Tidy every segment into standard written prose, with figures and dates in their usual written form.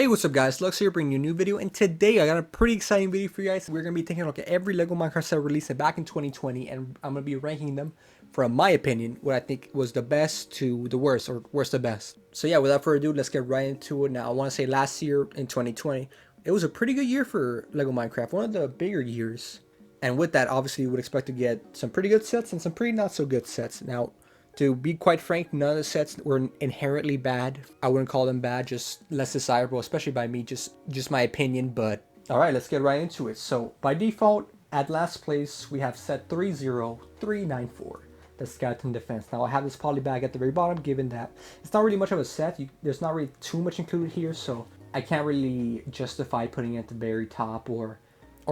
Hey, what's up guys, Lux here bringing you a new video, and today I got a pretty exciting video for you guys. We're going to be taking a look at every LEGO Minecraft set released back in 2020, and I'm going to be ranking them from my opinion, what I think was the best to the worst, or worst to best. So yeah, without further ado, let's get right into it. Now, I want to say last year in 2020, it was a pretty good year for LEGO Minecraft, one of the bigger years. And with that, obviously, you would expect to get some pretty good sets and some pretty not so good sets. Now, to be quite frank, none of the sets were inherently bad. I wouldn't call them bad, just less desirable, especially by me, just my opinion. But all right, let's get right into it. So by default, at last place, we have set 30394, the Skeleton Defense. Now I have this poly bag at the very bottom, given that it's not really much of a set. There's not really too much included here, so I can't really justify putting it at the very top or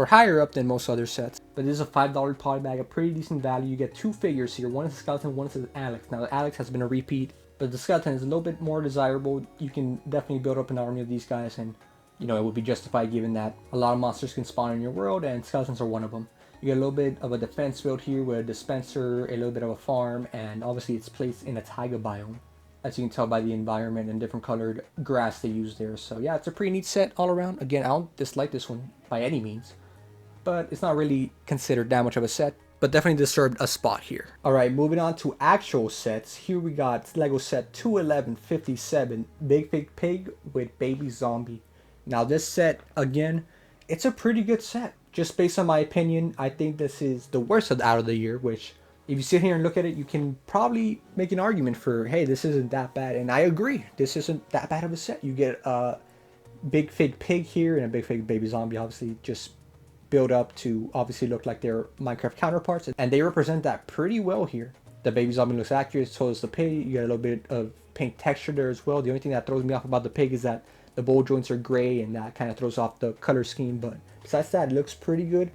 higher up than most other sets. But this is a $5 poly bag, a pretty decent value. You get two figures here. One is a skeleton, one is an Alex. Now the Alex has been a repeat, but the skeleton is a little bit more desirable. You can definitely build up an army of these guys, and you know, it would be justified given that a lot of monsters can spawn in your world, and skeletons are one of them. You get a little bit of a defense build here with a dispenser, a little bit of a farm, and obviously it's placed in a taiga biome, as you can tell by the environment and different colored grass they use there. So yeah, it's a pretty neat set all around. Again, I don't dislike this one by any means, but it's not really considered that much of a set, but definitely deserved a spot here. Alright, moving on to actual sets. Here we got LEGO set 21157, Big Pig Pig with Baby Zombie. Now this set, again, it's a pretty good set. Just based on my opinion, I think this is the worst out of the year, which if you sit here and look at it, you can probably make an argument for, hey, this isn't that bad. And I agree, this isn't that bad of a set. You get a Big Pig Pig here and a Big Pig Baby Zombie, obviously just build up to obviously look like their Minecraft counterparts, and they represent that pretty well here. The Baby Zombie looks accurate, so does the pig. You get a little bit of pink texture there as well. The only thing that throws me off about the pig is that the bowl joints are gray, and that kind of throws off the color scheme, but besides that, it looks pretty good.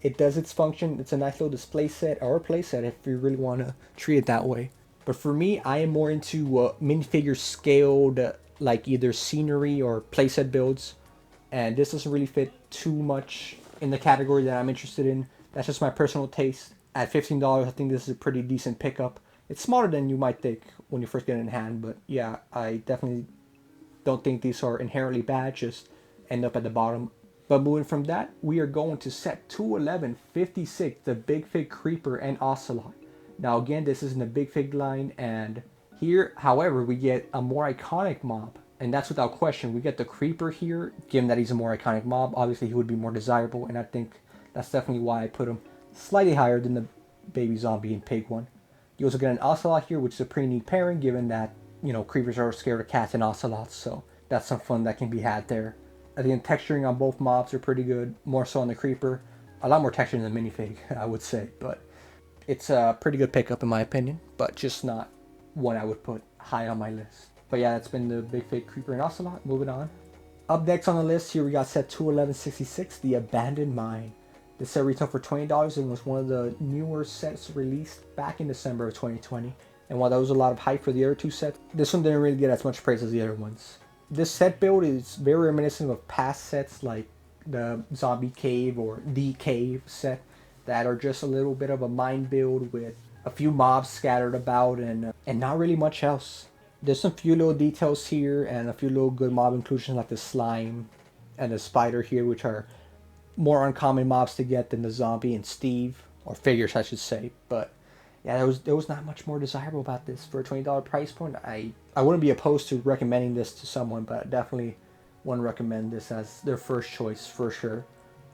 It does its function. It's a nice little display set, or a play set if you really want to treat it that way. But for me, I am more into minifigure scaled, like either scenery or playset builds, and this doesn't really fit too much in the category that I'm interested in. That's just my personal taste. At $15, I think this is a pretty decent pickup. It's smaller than you might think when you first get it in hand, but yeah, I definitely don't think these are inherently bad, just end up at the bottom. But moving from that, we are going to set 21156, the Big Pig Creeper and Ocelot. Now again, this is in the Big Pig line, and here, however, we get a more iconic mob. And that's without question. We get the Creeper here, given that he's a more iconic mob. Obviously, he would be more desirable, and I think that's definitely why I put him slightly higher than the Baby Zombie and Pig one. You also get an Ocelot here, which is a pretty neat pairing, given that, you know, Creepers are scared of cats and Ocelots, so that's some fun that can be had there. I think the texturing on both mobs are pretty good, more so on the Creeper. A lot more texture than the minifig, I would say, but it's a pretty good pickup in my opinion, but just not one I would put high on my list. But yeah, that's been the Big Pig Creeper and Ocelot. Moving on. Up next on the list, here we got set 21166, the Abandoned Mine. This set retailed for $20 and was one of the newer sets released back in December of 2020. And while there was a lot of hype for the other two sets, this one didn't really get as much praise as the other ones. This set build is very reminiscent of past sets like the Zombie Cave or the Cave set that are just a little bit of a mine build with a few mobs scattered about and not really much else. There's some few little details here and a few little good mob inclusions like the slime and the spider here, which are more uncommon mobs to get than the zombie and Steve, or figures I should say. But yeah, there was not much more desirable about this. For a $20 price point, I wouldn't be opposed to recommending this to someone, but I definitely wouldn't recommend this as their first choice for sure.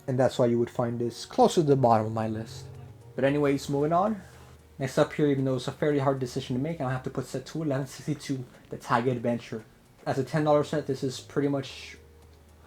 And that's why you would find this closer to the bottom of my list. But anyways, moving on. Next up here, even though it's a fairly hard decision to make, I'll have to put set 21162, the Taiga Adventure. As a $10 set, this is pretty much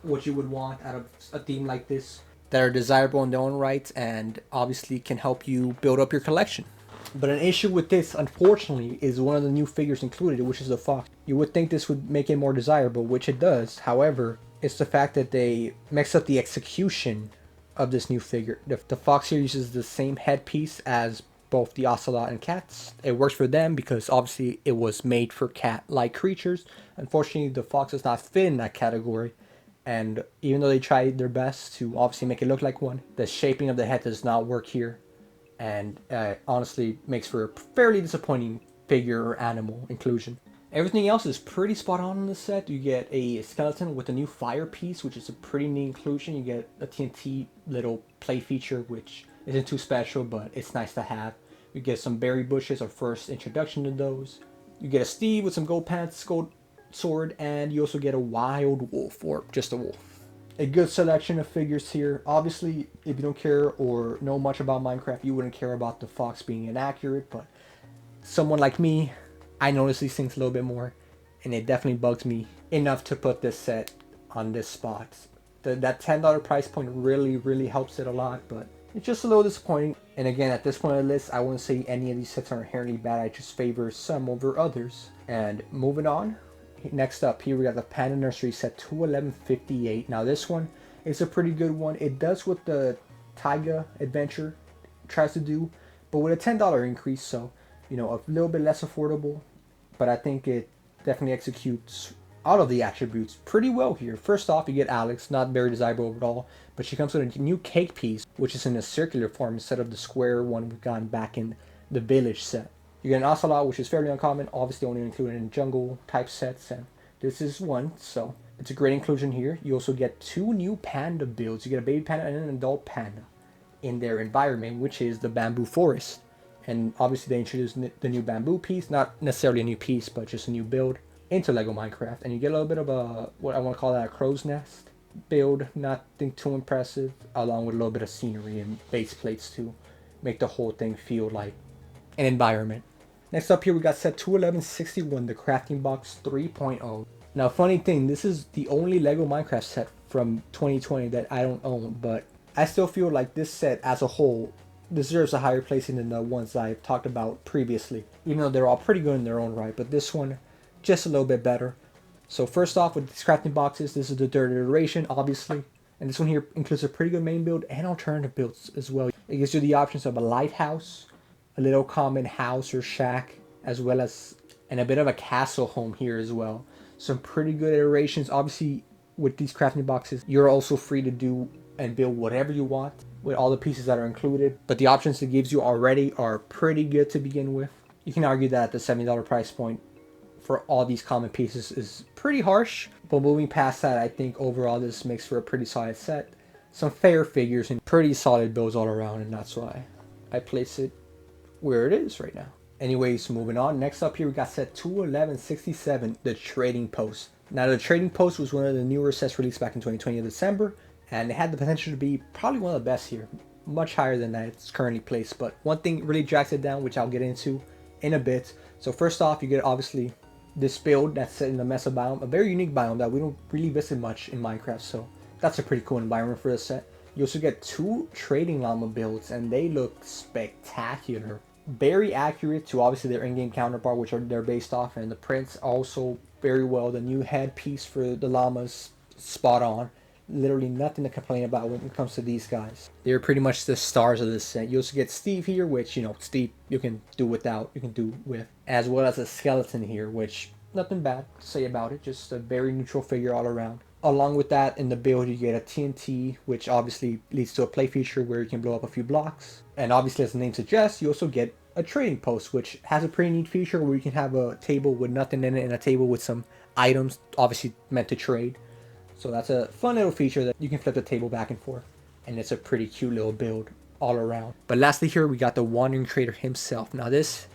what you would want out of a theme like this, that are desirable in their own right and obviously can help you build up your collection. But an issue with this, unfortunately, is one of the new figures included, which is the fox. You would think this would make it more desirable, which it does. However, it's the fact that they mix up the execution of this new figure. The fox here uses the same headpiece as both the Ocelot and cats. It works for them because obviously it was made for cat-like creatures. Unfortunately, the fox does not fit in that category. And even though they tried their best to obviously make it look like one, the shaping of the head does not work here. And honestly makes for a fairly disappointing figure or animal inclusion. Everything else is pretty spot on in the set. You get a skeleton with a new fire piece, which is a pretty neat inclusion. You get a TNT little play feature, which isn't too special, but it's nice to have. You get some berry bushes, our first introduction to those. You get a Steve with some gold pants, gold sword, and you also get a wild wolf, or just a wolf. A good selection of figures here. Obviously, if you don't care or know much about Minecraft, you wouldn't care about the fox being inaccurate, but someone like me, I notice these things a little bit more, and it definitely bugs me enough to put this set on this spot. That $10 price point really helps it a lot, but it's just a little disappointing. And again, at this point of the list, I wouldn't say any of these sets are inherently bad. I just favor some over others. And moving on, next up here we got the Panda Nursery set 211.58. Now this one is a pretty good one. It does what the Taiga Adventure tries to do, but with a $10 increase, so you know, a little bit less affordable, but I think it definitely executes all of the attributes pretty well here. First off, you get Alex, not very desirable overall, but she comes with a new cake piece, which is in a circular form instead of the square one we've gotten back in the village set. You get an Ocelot, which is fairly uncommon, obviously only included in jungle type sets, and this is one, so it's a great inclusion here. You also get two new panda builds. You get a baby panda and an adult panda in their environment, which is the bamboo forest. And obviously they introduced the new bamboo piece, not necessarily a new piece, but just a new build into Lego Minecraft. And you get a little bit of a, what I want to call that, a crow's nest build, nothing too impressive, along with a little bit of scenery and base plates to make the whole thing feel like an environment. Next up here we got set 211.61, the Crafting Box 3.0. Now funny thing, this is the only Lego Minecraft set from 2020 that I don't own, but I still feel like this set as a whole deserves a higher placing than the ones I've talked about previously, even though they're all pretty good in their own right, but this one just a little bit better. So first off, with these crafting boxes, this is the third iteration, obviously, and this one here includes a pretty good main build and alternative builds as well. It gives you the options of a lighthouse, a little common house or shack, as well as and a bit of a castle home here as well. Some pretty good iterations. Obviously, with these crafting boxes, you're also free to do and build whatever you want with all the pieces that are included, but the options it gives you already are pretty good to begin with. You can argue that the $70 price point for all these common pieces is pretty harsh, but moving past that, I think overall this makes for a pretty solid set. Some fair figures and pretty solid builds all around, and that's why I place it where it is right now. Anyways, moving on. Next up here we got set 211.67, the Trading Post. Now the Trading Post was one of the newer sets released back in 2020 in December, and it had the potential to be probably one of the best here, much higher than that it's currently placed. But one thing really drags it down, which I'll get into in a bit. So first off, you get obviously this build that's set in the Mesa biome, a very unique biome that we don't really visit much in Minecraft, so that's a pretty cool environment for this set. You also get two trading llama builds, and they look spectacular. Very accurate to obviously their in-game counterpart, which they're based off, and the prints also very well. The new headpiece for the llamas, spot on. Literally nothing to complain about when it comes to these guys. They're pretty much the stars of this set. You also get Steve here, which, you know, Steve you can do without, you can do with. As well as a skeleton here, which nothing bad to say about it. Just a very neutral figure all around. Along with that, in the build you get a TNT, which obviously leads to a play feature where you can blow up a few blocks. And obviously, as the name suggests, you also get a trading post, which has a pretty neat feature where you can have a table with nothing in it and a table with some items, obviously meant to trade. So that's a fun little feature that you can flip the table back and forth. And it's a pretty cute little build all around. But lastly here, we got the Wandering Trader himself. Now this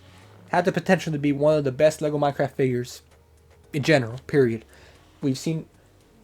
had the potential to be one of the best Lego Minecraft figures in general, period. We've seen,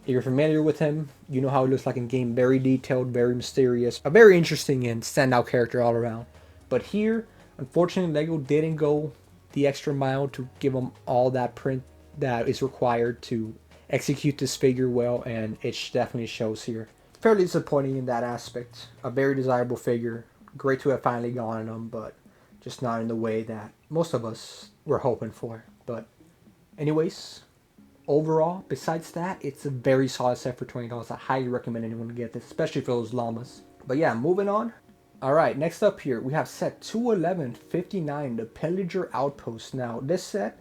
if you're familiar with him, you know how he looks like in game. Very detailed, very mysterious. A very interesting and standout character all around. But here, unfortunately, Lego didn't go the extra mile to give him all that print that is required to execute this figure well, and it definitely shows here. Fairly disappointing in that aspect. A very desirable figure. Great to have finally gotten him, but just not in the way that most of us were hoping for. But anyways, overall, besides that, it's a very solid set for $20. I highly recommend anyone to get this, especially for those llamas. But yeah, moving on. Alright, next up here, we have set 211.59, the Pillager Outpost. Now, this set,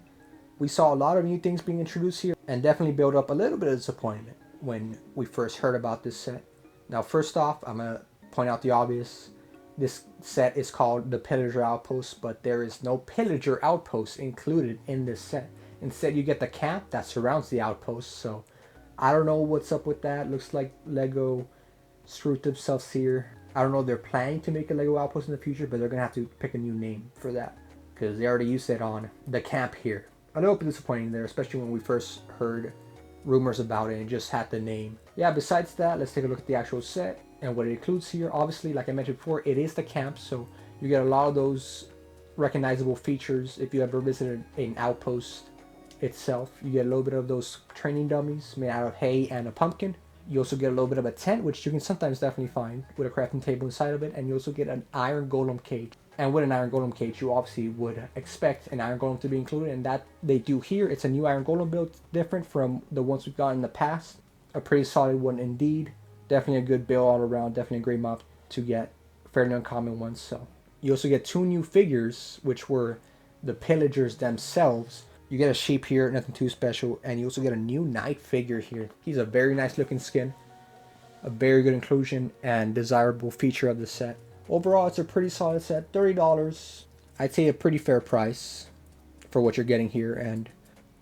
we saw a lot of new things being introduced here, and definitely built up a little bit of disappointment when we first heard about this set. Now, first off, I'm going to point out the obvious. This set is called the Pillager Outpost, but there is no Pillager Outpost included in this set. Instead, you get the camp that surrounds the outpost. So I don't know what's up with that. Looks like Lego screwed themselves here. I don't know if they're planning to make a Lego Outpost in the future, but they're going to have to pick a new name for that because they already used it on the camp here. A little bit disappointing there, especially when we first heard rumors about it and just had the name. Yeah, besides that, let's take a look at the actual set and what it includes here. Obviously, like I mentioned before, it is the camp, so you get a lot of those recognizable features if you ever visited an outpost itself. You get a little bit of those training dummies made out of hay and a pumpkin. You also get a little bit of a tent, which you can sometimes definitely find with a crafting table inside of it, and you also get an iron golem cage. And with an iron golem cage, you obviously would expect an iron golem to be included, and that they do here. It's a new iron golem build, different from the ones we've got in the past. A pretty solid one indeed. Definitely a good build all around, definitely a great mob to get. Fairly uncommon ones. So you also get 2 new figures, which were the pillagers themselves. You get a sheep here, nothing too special, and you also get a new knight figure here. He's a very nice looking skin, a very good inclusion and desirable feature of the set. Overall, it's a pretty solid set, $30. I'd say a pretty fair price for what you're getting here, and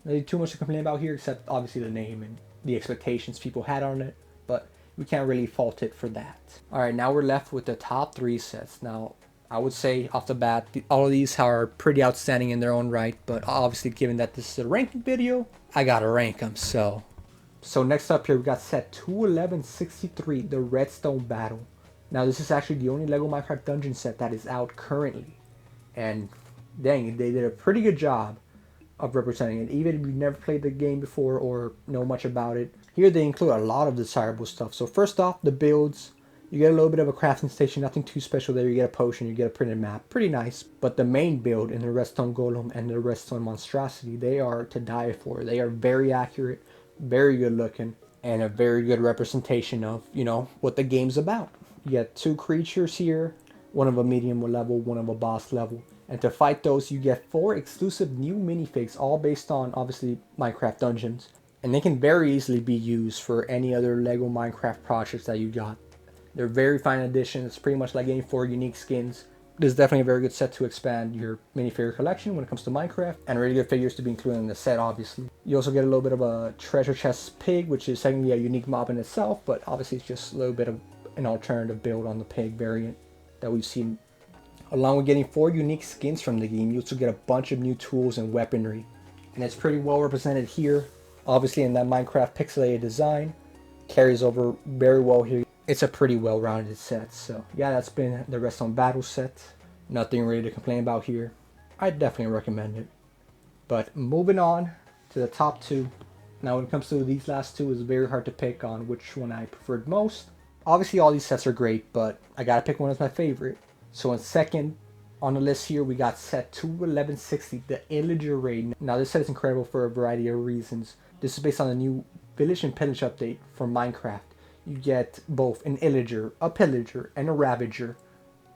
nothing too much to complain about here, except obviously the name and the expectations people had on it, but we can't really fault it for that. Alright, now we're left with the top 3 sets. Now, I would say off the bat, all of these are pretty outstanding in their own right, but obviously given that this is a ranking video, I gotta rank them. So next up here, we got set 21163, the Redstone Battle. Now this is actually the only Lego Minecraft dungeon set that is out currently, and dang, they did a pretty good job of representing it, even if you've never played the game before or know much about it. Here they include a lot of desirable stuff. So first off, the builds. You get a little bit of a crafting station, nothing too special there. You get a potion, you get a printed map, pretty nice. But the main build in the Redstone Golem and the Redstone Monstrosity, they are to die for. They are very accurate, very good looking, and a very good representation of, you know, what the game's about. You get 2 creatures here, one of a medium level, one of a boss level. And to fight those, you get 4 exclusive new minifigs, all based on, obviously, Minecraft dungeons. And they can very easily be used for any other Lego Minecraft projects that you got. They're very fine additions. It's pretty much like getting 4 unique skins. This is definitely a very good set to expand your minifigure collection when it comes to Minecraft, and really good figures to be included in the set, obviously. You also get a little bit of a treasure chest pig, which is technically a unique mob in itself, but obviously it's just a little bit of an alternative build on the pig variant that we've seen. Along with getting 4 unique skins from the game, you also get a bunch of new tools and weaponry, and it's pretty well represented here. Obviously in that Minecraft pixelated design, carries over very well here. It's a pretty well-rounded set. So yeah, that's been the Redstone Battle set. Nothing really to complain about here. I definitely recommend it. But moving on to the top 2. Now when it comes to these last 2, it's very hard to pick on which one I preferred most. Obviously all these sets are great, but I gotta pick one as my favorite. So in second on the list here, we got set 21160, the Illegitimate. Now this set is incredible for a variety of reasons. This is based on the new Village and Pillage update for Minecraft. You get both an Illager, a Pillager, and a Ravager,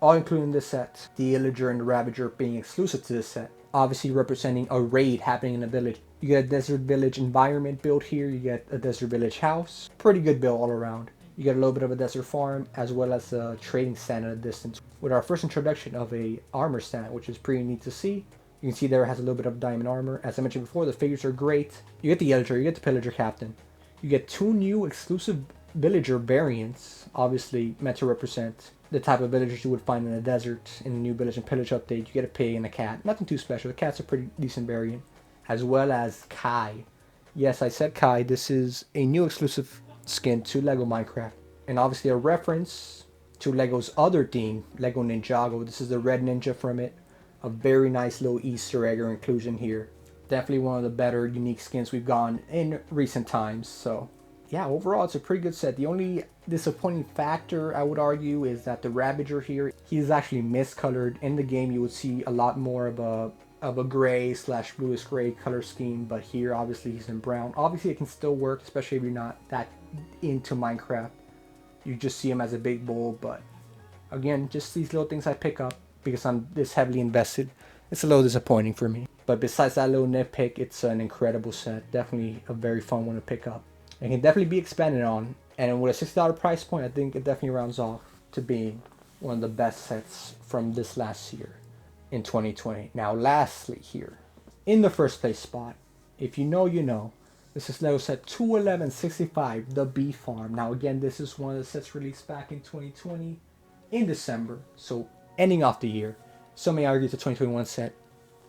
all included in this set. The Illager and the Ravager being exclusive to this set, obviously representing a raid happening in a village. You get a desert village environment built here, you get a desert village house. Pretty good build all around. You get a little bit of a desert farm, as well as a trading stand at a distance. With our first introduction of a armor stand, which is pretty neat to see. You can see there it has a little bit of diamond armor. As I mentioned before, the figures are great. You get the Illager, you get the Pillager Captain. You get 2 new exclusive villager variants, obviously meant to represent the type of villagers you would find in the desert. In the new Village and Pillage update, you get a pig and a cat. Nothing too special. The cat's a pretty decent variant. As well as Kai. Yes, I said Kai. This is a new exclusive skin to Lego Minecraft. And obviously a reference to Lego's other theme, Lego Ninjago. This is the red ninja from it. A very nice little Easter egg or inclusion here. Definitely one of the better unique skins we've gotten in recent times. So yeah, overall it's a pretty good set. The only disappointing factor I would argue is that the Ravager here, he's actually miscolored. In the game you would see a lot more of a gray / bluish gray color scheme, but here obviously he's in brown. Obviously it can still work, especially if you're not that into Minecraft. You just see him as a big bull, but again, just these little things I pick up because I'm this heavily invested. It's a little disappointing for me. But besides that little nitpick, it's an incredible set. Definitely a very fun one to pick up. It can definitely be expanded on, and with a $60 price point, I think it definitely rounds off to being one of the best sets from this last year in 2020. Now lastly here, in the first place spot If you know, you know. This is Lego set 21165, the Bee Farm. Now again, this is one of the sets released back in 2020 in December, so ending off the year. Some may argue it's a 2021 set.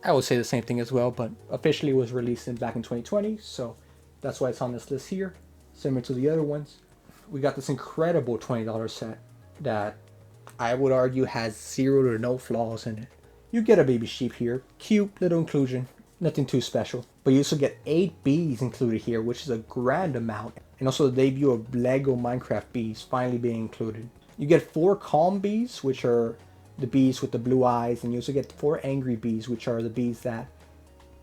I would say the same thing as well, but officially it was released back in 2020, so that's why it's on this list here, similar to the other ones. We got this incredible $20 set that I would argue has 0 to no flaws in it. You get a baby sheep here, cute little inclusion, nothing too special. But you also get 8 bees included here, which is a grand amount. And also the debut of Lego Minecraft bees finally being included. You get 4 calm bees, which are the bees with the blue eyes, and you also get 4 angry bees, which are the bees that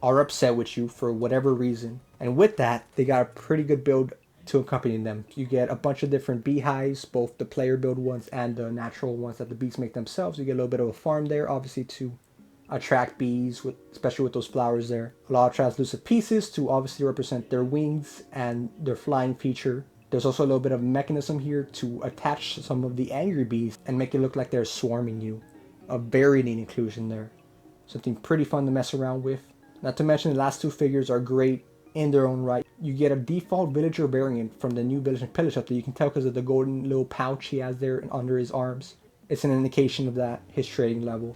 are upset with you for whatever reason. And with that, they got a pretty good build to accompany them. You get a bunch of different beehives, both the player build ones and the natural ones that the bees make themselves. You get a little bit of a farm there, obviously to attract bees, especially with those flowers there. A lot of translucent pieces to obviously represent their wings and their flying feature. There's also a little bit of mechanism here to attach some of the angry bees and make it look like they're swarming you. A very neat inclusion there. Something pretty fun to mess around with. Not to mention the last 2 figures are great in their own right. You get a default villager variant from the new village in Pillager that you can tell because of the golden little pouch he has there under his arms. It's an indication of that, his trading level.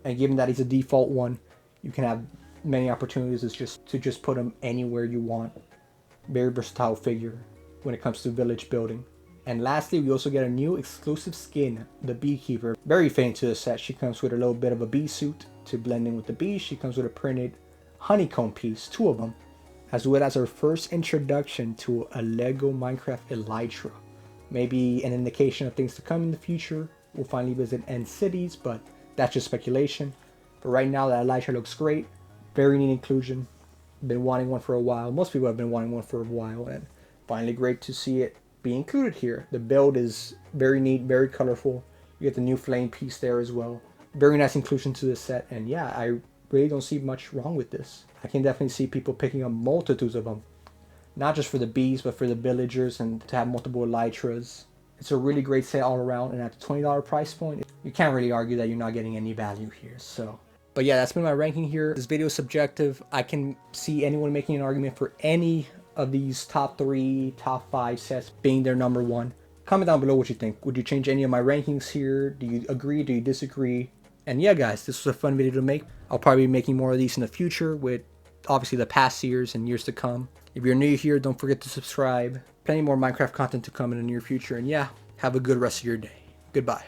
And given that he's a default one, you can have many opportunities to just put him anywhere you want. Very versatile figure when it comes to village building. And lastly, we also get a new exclusive skin, the Beekeeper. Very fitting to the set. She comes with a little bit of a bee suit to blend in with the bees. She comes with a printed honeycomb piece, 2 of them, as well as her first introduction to a Lego Minecraft Elytra. Maybe an indication of things to come in the future. We'll finally visit end cities, but that's just speculation. But right now, that Elytra looks great. Very neat inclusion. Been wanting one for a while. Most people have been wanting one for a while, and finally great to see it be included here. The build is very neat, very colorful. You get the new flame piece there as well. Very nice inclusion to this set, and yeah, I really don't see much wrong with this. I can definitely see people picking up multitudes of them. Not just for the bees, but for the villagers and to have multiple Elytras. It's a really great set all around, and at the $20 price point, you can't really argue that you're not getting any value here. So, but yeah, that's been my ranking here. This video is subjective. I can see anyone making an argument for any of these top 3, top 5 sets being their number 1. Comment down below what you think. Would you change any of my rankings here? Do you agree? Do you disagree? And yeah, guys, this was a fun video to make. I'll probably be making more of these in the future with obviously the past years and years to come. If you're new here, don't forget to subscribe. Plenty more Minecraft content to come in the near future. And yeah, have a good rest of your day. Goodbye.